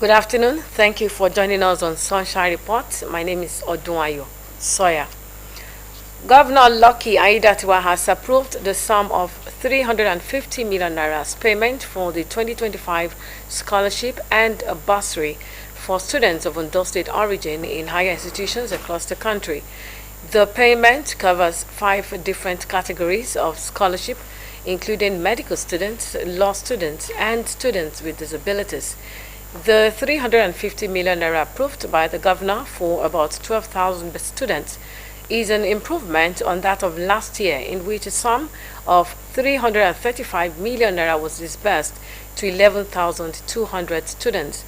Good afternoon. Thank you for joining us on Sunshine Report. My name is Odunayo Sawyer. Governor Lucky Aiyedatiwa has approved the sum of 350 million naira payment for the 2025 scholarship and bursary for students of Ondo State origin in higher institutions across the country. The payment covers 5 different categories of scholarship, including medical students, law students, and students with disabilities. The 350 million naira approved by the governor for about 12,000 students is an improvement on that of last year, in which a sum of 335 million naira was disbursed to 11,200 students.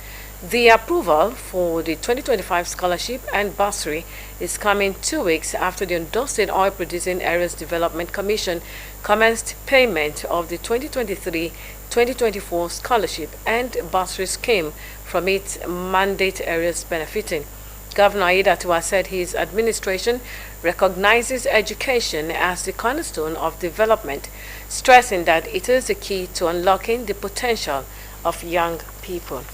The approval for the 2025 scholarship and bursary is coming 2 weeks after the Ondo State Oil Producing Areas Development Commission commenced payment of the 2023-2024 scholarship and bursary scheme from its mandate areas benefiting. Governor Aiyedatiwa said his administration recognizes education as the cornerstone of development, stressing that it is the key to unlocking the potential of young people.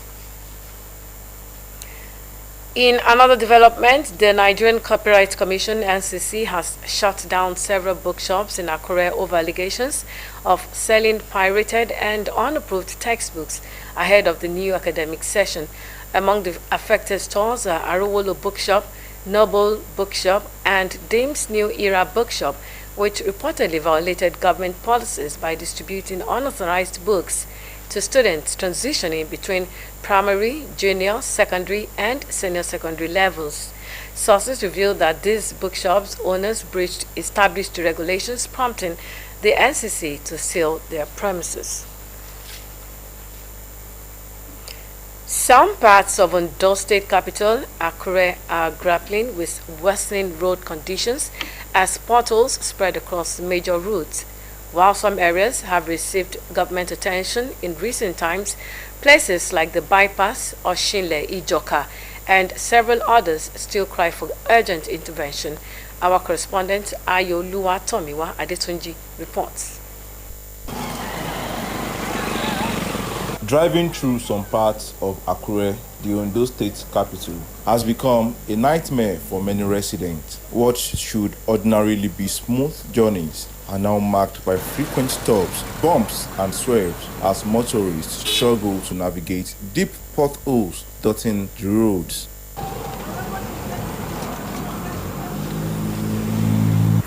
In another development, the Nigerian Copyright Commission (NCC) has shut down several bookshops in Akure over allegations of selling pirated and unapproved textbooks ahead of the new academic session. Among the affected stores are Arowolo Bookshop, Noble Bookshop, and Dame's New Era Bookshop, which reportedly violated government policies by distributing unauthorized books to students transitioning between primary, junior, secondary, and senior secondary levels. Sources revealed that these bookshops' owners breached established regulations, prompting the NCC to seal their premises. Some parts of Ondo State capital, Akure, are grappling with worsening road conditions as potholes spread across major routes. While some areas have received government attention in recent times, places like the bypass, Oshinle, Ijoka, and several others still cry for urgent intervention. Our correspondent Ayoluwa Tomiwa Adetunji reports. Driving through some parts of Akure, the Ondo State capital, has become a nightmare for many residents. What should ordinarily be smooth journeys are now marked by frequent stops, bumps, and swerves as motorists struggle to navigate deep potholes dotting the roads.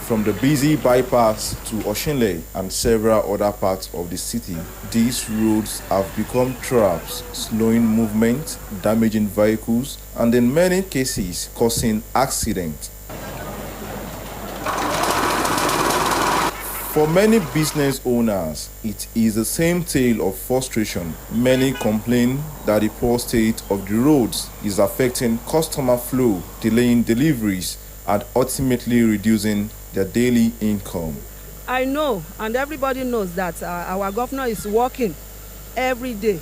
From the busy bypass to Oshinle and several other parts of the city, these roads have become traps, slowing movement, damaging vehicles, and in many cases causing accidents. For many business owners, it is the same tale of frustration. Many complain that the poor state of the roads is affecting customer flow, delaying deliveries, and ultimately reducing their daily income. I know, and everybody knows that our governor is working every day.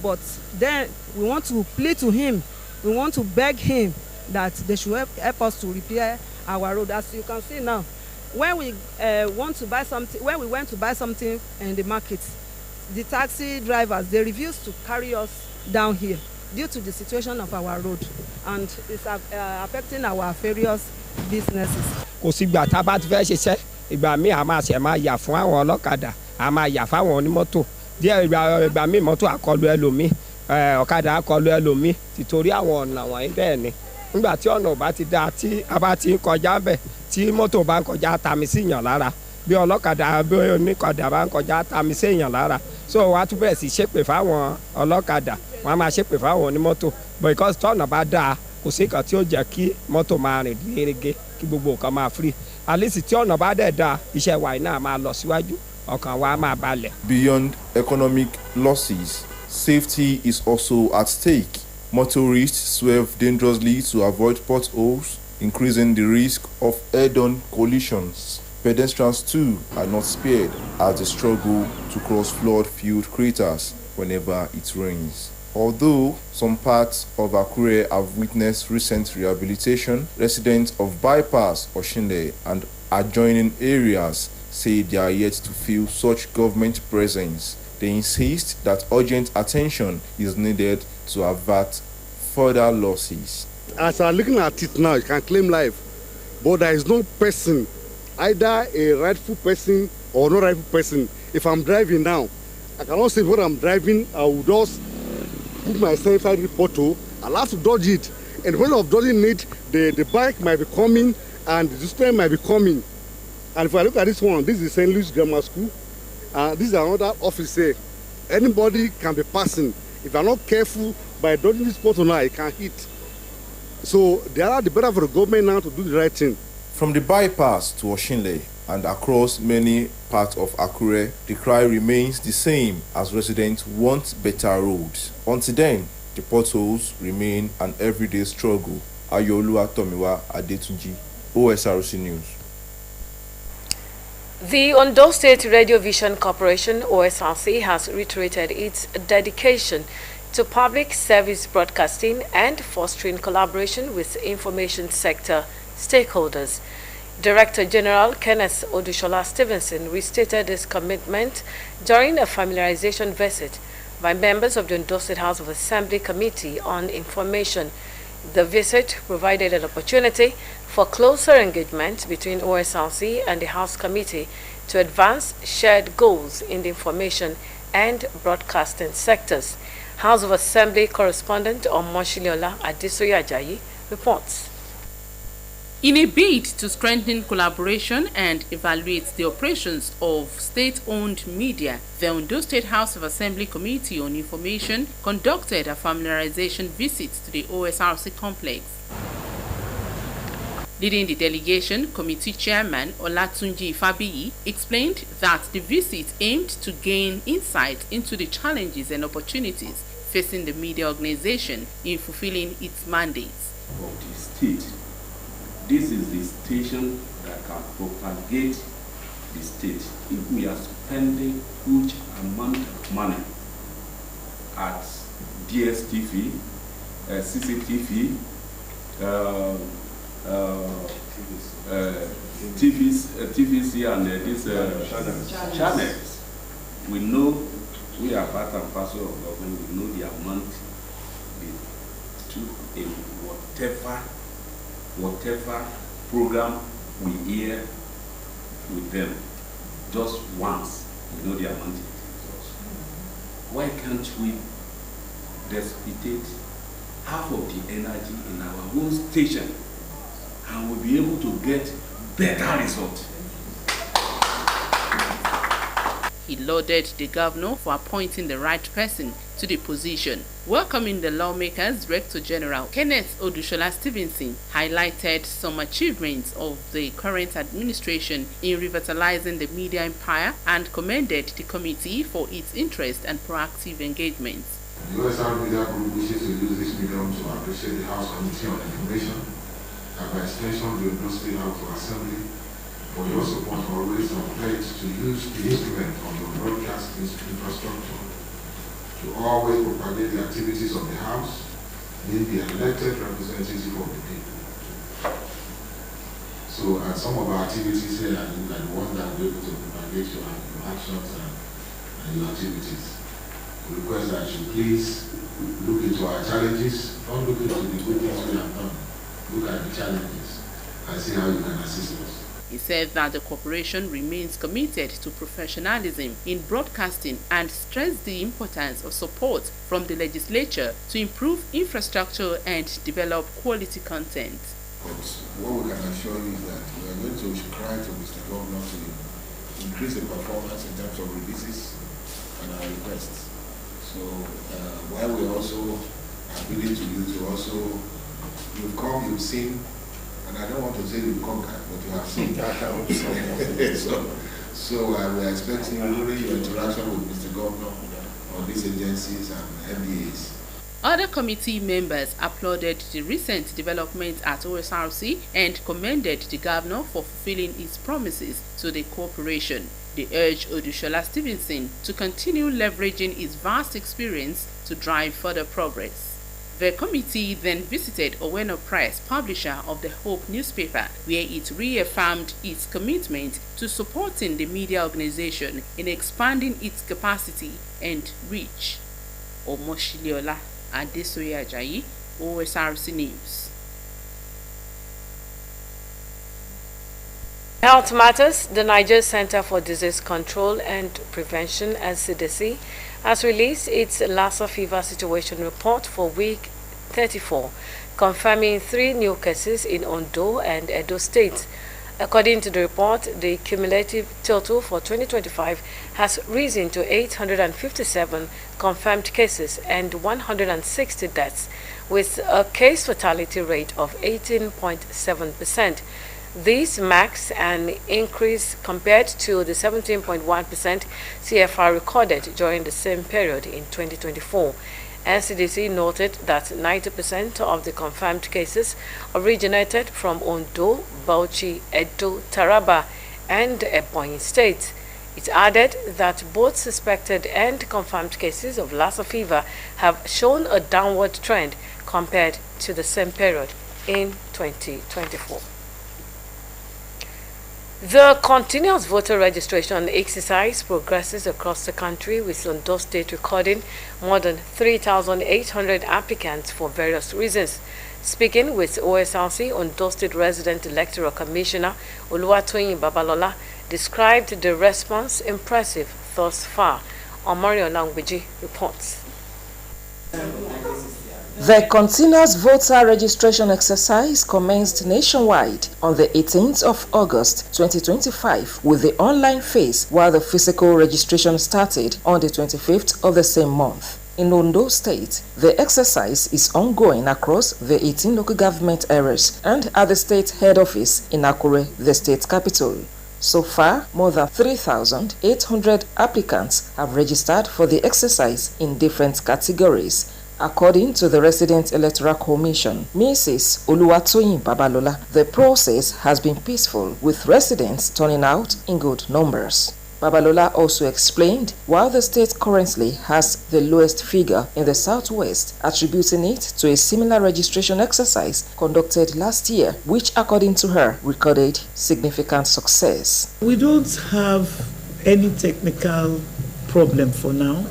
But then we want to plead to him, we want to beg him that they should help us to repair our road. As you can see now, when we went to buy something in the market, the taxi drivers, they refused to carry us down here due to the situation of our road, and it's affecting our various businesses. Kò sígbà tá a bá ti fẹ́ ṣiṣẹ́ ìgbà míì a máa ṣe máa yà fún àwọn ọlọ́kadà a máa yà fáwọn onímọ́tò díẹ̀ ìgbà míì mọ́tò àkọlù ẹlòmíì ọ̀kadà àkọlù ẹlòmíì tìtorí àwọn ọ̀nà wọ̀nyí bẹ́ẹ̀ ni nígbà tí ọ̀nà ò bá ti dáa tí a bá ti ń kọjá bẹ̀ tí mọ́tò bá ń kọjá tàmí sí èèyàn lára bí ọlọ́kadà bí oníkadà bá ń kọjá tàmí sí èèyàn lára so wọ́n á tún bẹ̀rẹ̀ sí ṣépè fáwọn ọlọ́kadà wọ́n á máa ṣépè fáwọn onímọ́tò because tọ́nà bá dáa kò sí nǹkan tí ó jẹ́ kí mọ́tò máa rìn gẹ́gẹ́ kí gbogbo nǹkan máa free at least tí ọ̀nà bá dẹ̀ dáa iṣẹ́ wa iná máa lọ síwájú ọkàn wa máa balẹ̀. Beyond economic losses, safety is also at stake. Motorists swerve dangerously to avoid potholes, increasing the risk of head-on collisions. Pedestrians too are not spared as they struggle to cross flood-filled craters whenever it rains. Although some parts of Akure have witnessed recent rehabilitation, residents of Bypass, Oshinle, and adjoining areas say they are yet to feel such government presence. They insist that urgent attention is needed to avert further losses. As I'm looking at it now, you can claim life, but there is no person, either a rightful person or not rightful person. If I'm driving now, I cannot say when I'm driving, I will just put myself inside the portal. I'll have to dodge it. And when I'm dodging it, the bike might be coming and the student might be coming. And if I look at this one, this is St. Louis Grammar School. This is another office here. Anybody can be passing. If you're not careful, by dodging this portal now, it can hit. So they are the better for the government now to do the right thing. From the bypass to Oshinle and across many parts of Akure, the cry remains the same as residents want better roads. Until then, the potholes remain an everyday struggle. Ayolua Tomiwa Adetunji, Osrc News. The Ondo State Radio Vision Corporation, OSRC, has reiterated its dedication to public service broadcasting and fostering collaboration with information sector stakeholders. Director General Kenneth Odushola Stevenson restated his commitment during a familiarization visit by members of the Ondo State House of Assembly Committee on Information. The visit provided an opportunity for closer engagement between OSRC and the House Committee to advance shared goals in the information and broadcasting sectors. House of Assembly correspondent Omoshiliola Adesoye Ajayi reports. In a bid to strengthen collaboration and evaluate the operations of state-owned media, the Ondo State House of Assembly Committee on Information conducted a familiarization visit to the OSRC complex. Leading the delegation, Committee Chairman Olatunji Fabiyi explained that the visit aimed to gain insight into the challenges and opportunities facing the media organization in fulfilling its mandates. Of the state. This is the station that can propagate the state. If we are spending huge amount of money at DSTV, CCTV, TVC and these channels, we know we are part and parcel of government. We know the amount they took in whatever program we hear with them. Just once, we know the amount it is. Why can't we dissipate half of the energy in our own station and we'll be able to get better results? He lauded the governor for appointing the right person to the position. Welcoming the lawmakers, Director General Kenneth Odushola Stevenson highlighted some achievements of the current administration in revitalizing the media empire and commended the committee for its interest and proactive engagements. The OSR Media Group wishes to use this medium to appreciate the House Committee on Information and by extension the Ondo State House of Assembly for your support always on pledge to use the instrument of your broadcast infrastructure to always propagate the activities of the House, being the elected representative of the people. So some of our activities here are the ones that will be able to propagate your actions and your activities. We request that you please look into our challenges, don't look into the good things we have done. Look at the challenges and see how you can assist us. He said that the corporation remains committed to professionalism in broadcasting and stressed the importance of support from the legislature to improve infrastructure and develop quality content. But what we can assure you is that we are going to cry to Mr. Governor to increase the performance in terms of releases and our requests. So while we also appealing to you to also, you've come, you've seen, and I don't want to say you've conquered, but you have seen. So we are expecting during your interaction with Mr. Governor on these agencies and MDAs. Other committee members applauded the recent developments at OSRC and commended the governor for fulfilling his promises to the corporation. They urged Odushola Stevenson to continue leveraging his vast experience to drive further progress. The committee then visited Oweno Press, publisher of the Hope newspaper, where it reaffirmed its commitment to supporting the media organization in expanding its capacity and reach. Omoshiliola Adesoye Ajayi, Osrc News. Health matters. The Niger Center for Disease Control and Prevention, NCDC, has released its Lassa fever situation report for week 34, confirming 3 new cases in Ondo and Edo states. According to the report, the cumulative total for 2025 has risen to 857 confirmed cases and 160 deaths, with a case fatality rate of 18.7%. This marks an increase compared to the 17.1% CFR recorded during the same period in 2024. NCDC noted that 90% of the confirmed cases originated from Ondo, Bauchi, Edo, Taraba, and Ebonyi states. It added that both suspected and confirmed cases of Lassa fever have shown a downward trend compared to the same period in 2024. The continuous voter registration exercise progresses across the country, with Ondo State recording more than 3,800 applicants for various reasons. Speaking with OSRC, Ondo State Resident Electoral Commissioner Oluwatoyin Babalola described the response impressive thus far. Omorio Langbeji reports. The continuous voter registration exercise commenced nationwide on the 18th of August 2025 with the online phase, while the physical registration started on the 25th of the same month. In Ondo State, the exercise is ongoing across the 18 local government areas and at the state head office in Akure, the state capital. So far, more than 3,800 applicants have registered for the exercise in different categories. According to the Resident Electoral Commission, Mrs. Oluwatoyin Babalola, the process has been peaceful, with residents turning out in good numbers. Babalola also explained why the state currently has the lowest figure in the southwest, attributing it to a similar registration exercise conducted last year, which, according to her, recorded significant success. We don't have any technical problem for now,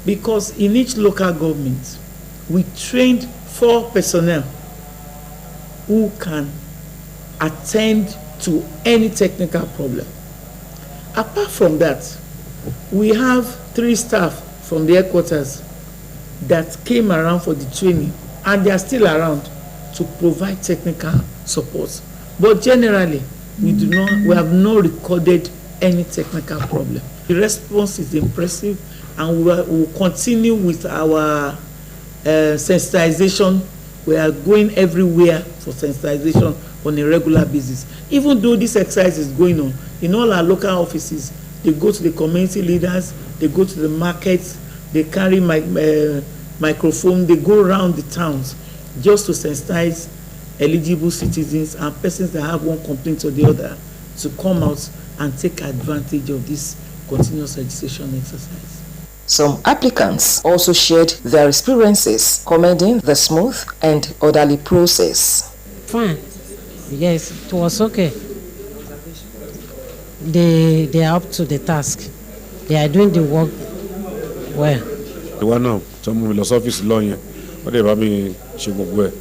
because in each local government we trained 4 personnel who can attend to any technical problem. Apart from that, we have 3 staff from the headquarters that came around for the training, and they are still around to provide technical support. But generally, we have not recorded any technical problem. The response is impressive, and we will continue with our sensitization. We are going everywhere for sensitization on a regular basis. Even though this exercise is going on in all our local offices, they go to the community leaders, they go to the markets, they carry microphone, they go around the towns just to sensitize eligible citizens and persons that have one complaint or the other to come out and take advantage of this continuous registration exercise. Some applicants also shared their experiences, commending the smooth and orderly process. Fine. Yes, it was okay. They are up to the task. They are doing the work well. The one now, some of the office lawyer, what they have been showing, what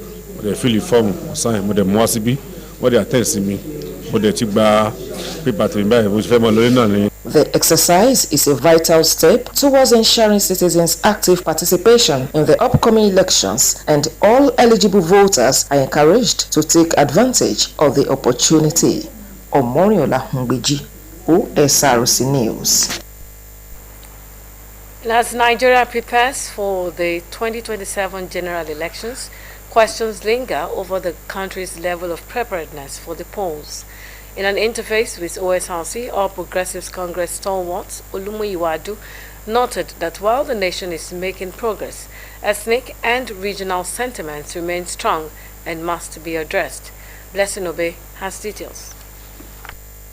they fill the form, sign, what they mwasibi, what they attend me, what they take back paper to me, which family. The exercise is a vital step towards ensuring citizens' active participation in the upcoming elections, and all eligible voters are encouraged to take advantage of the opportunity. Omoriola Ngbeji, OSRC News. As Nigeria prepares for the 2027 general elections, questions linger over the country's level of preparedness for the polls. In an interface with OSRC, All Progressives Congress stalwarts Olumuyiwadu noted that while the nation is making progress, ethnic and regional sentiments remain strong and must be addressed. Blessing Obe has details.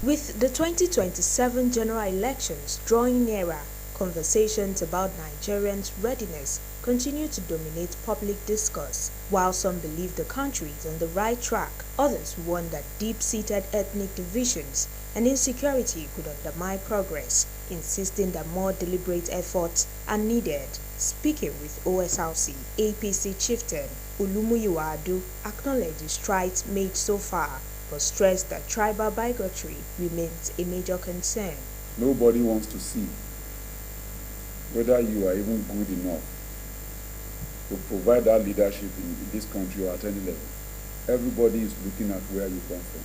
With the 2027 general elections drawing nearer, conversations about Nigerians' readiness continue to dominate public discourse. While some believe the country is on the right track, others warn that deep-seated ethnic divisions and insecurity could undermine progress, insisting that more deliberate efforts are needed. Speaking with OSRC, APC chieftain Olumuyiwa Adu acknowledged the strides made so far, but stressed that tribal bigotry remains a major concern. Nobody wants to see whether you are even good enough to provide that leadership in this country or at any level. Everybody is looking at where you come from,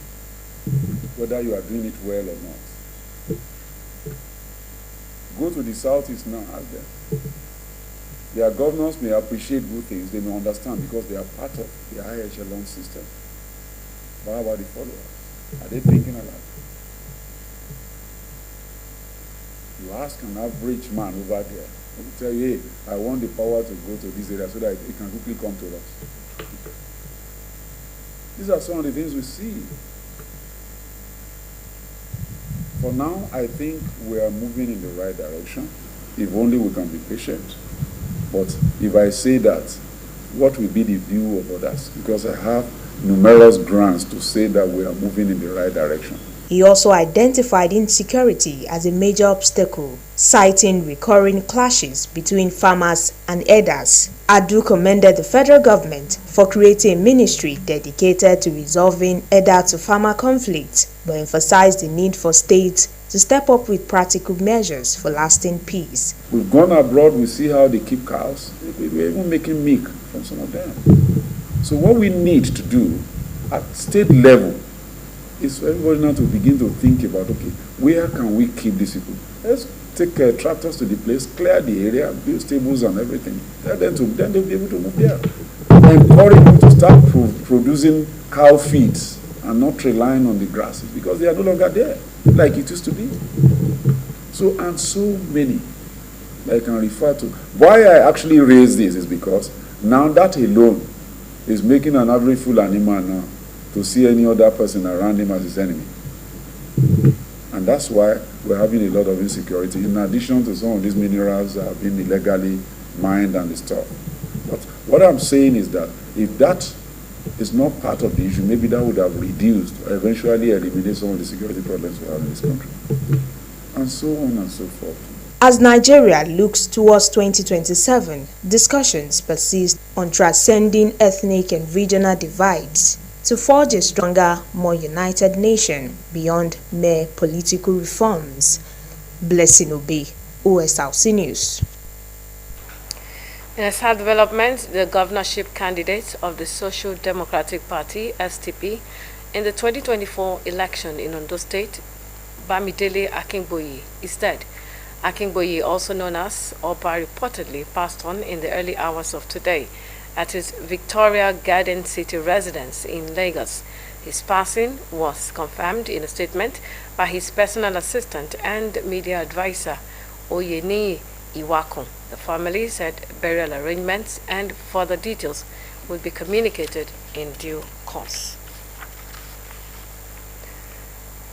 whether you are doing it well or not. Go to the southeast now, ask them. Their governors may appreciate good things, they may understand because they are part of the high echelon system. But how about the followers? Are they thinking aloud? You ask an average man over there, he will tell you, hey, I want the power to go to this area so that it can quickly come to us. These are some of the things we see. For now, I think we are moving in the right direction, if only we can be patient. But if I say that, what will be the view of others? Because I have numerous grounds to say that we are moving in the right direction. He also identified insecurity as a major obstacle, citing recurring clashes between farmers and herders. Adu commended the federal government for creating a ministry dedicated to resolving herder-to-farmer conflicts, but emphasized the need for states to step up with practical measures for lasting peace. We've gone abroad, we see how they keep cows. We're even making milk from some of them. So what we need to do at state level is for everybody now to begin to think about, okay, where can we keep these people? Let's take tractors to the place, clear the area, build stables and everything. Then they'll be able to move there. Encourage them to start producing cow feeds and not relying on the grasses because they are no longer there like it used to be. So, and so many I can refer to. Why I actually raise this is because now that alone is making an average fool animal now to see any other person around him as his enemy. And that's why we're having a lot of insecurity, in addition to some of these minerals that have been illegally mined and stuff. But what I'm saying is that if that is not part of the issue, maybe that would have reduced or eventually eliminated some of the security problems we have in this country. And so on and so forth. As Nigeria looks towards 2027, discussions persist on transcending ethnic and regional divides to forge a stronger, more united nation beyond mere political reforms. Blessing Obe, OSRC News. In a sad development, the governorship candidate of the Social Democratic Party, SDP, in the 2024 election in Ondo State, Bamidele Akingboyi, is dead. Akingboyi, also known as Oba, reportedly passed on in the early hours of today at his Victoria Garden City residence in Lagos. His passing was confirmed in a statement by his personal assistant and media advisor, Oyeni Iwakun. The family said burial arrangements and further details will be communicated in due course.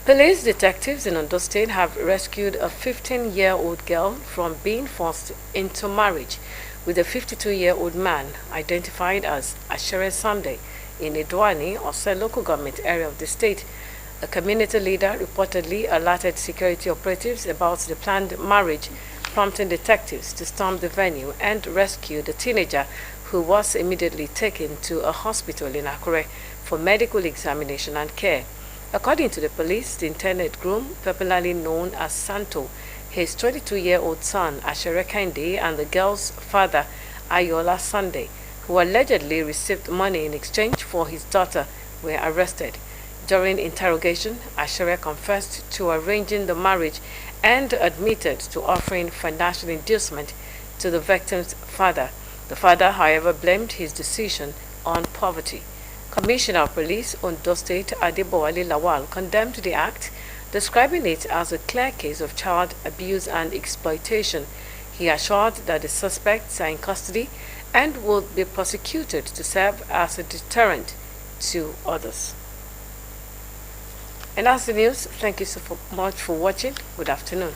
Police detectives in Ondo State have rescued a 15-year-old girl from being forced into marriage with a 52-year-old man identified as Ashere Sunday in Idwani, Osrc local government area of the state. A community leader reportedly alerted security operatives about the planned marriage, prompting detectives to storm the venue and rescue the teenager, who was immediately taken to a hospital in Akure for medical examination and care. According to the police, the intended groom, popularly known as Santo, his 22-year-old son, Ashere Kende, and the girl's father, Ayola Sunday, who allegedly received money in exchange for his daughter, were arrested. During interrogation, Ashere confessed to arranging the marriage and admitted to offering financial inducement to the victim's father. The father, however, blamed his decision on poverty. Commissioner of Police Ondo State Adebowale Lawal condemned the act, describing it as a clear case of child abuse and exploitation. He assured that the suspects are in custody and will be prosecuted to serve as a deterrent to others. And that's the news. Thank you so much for watching. Good afternoon.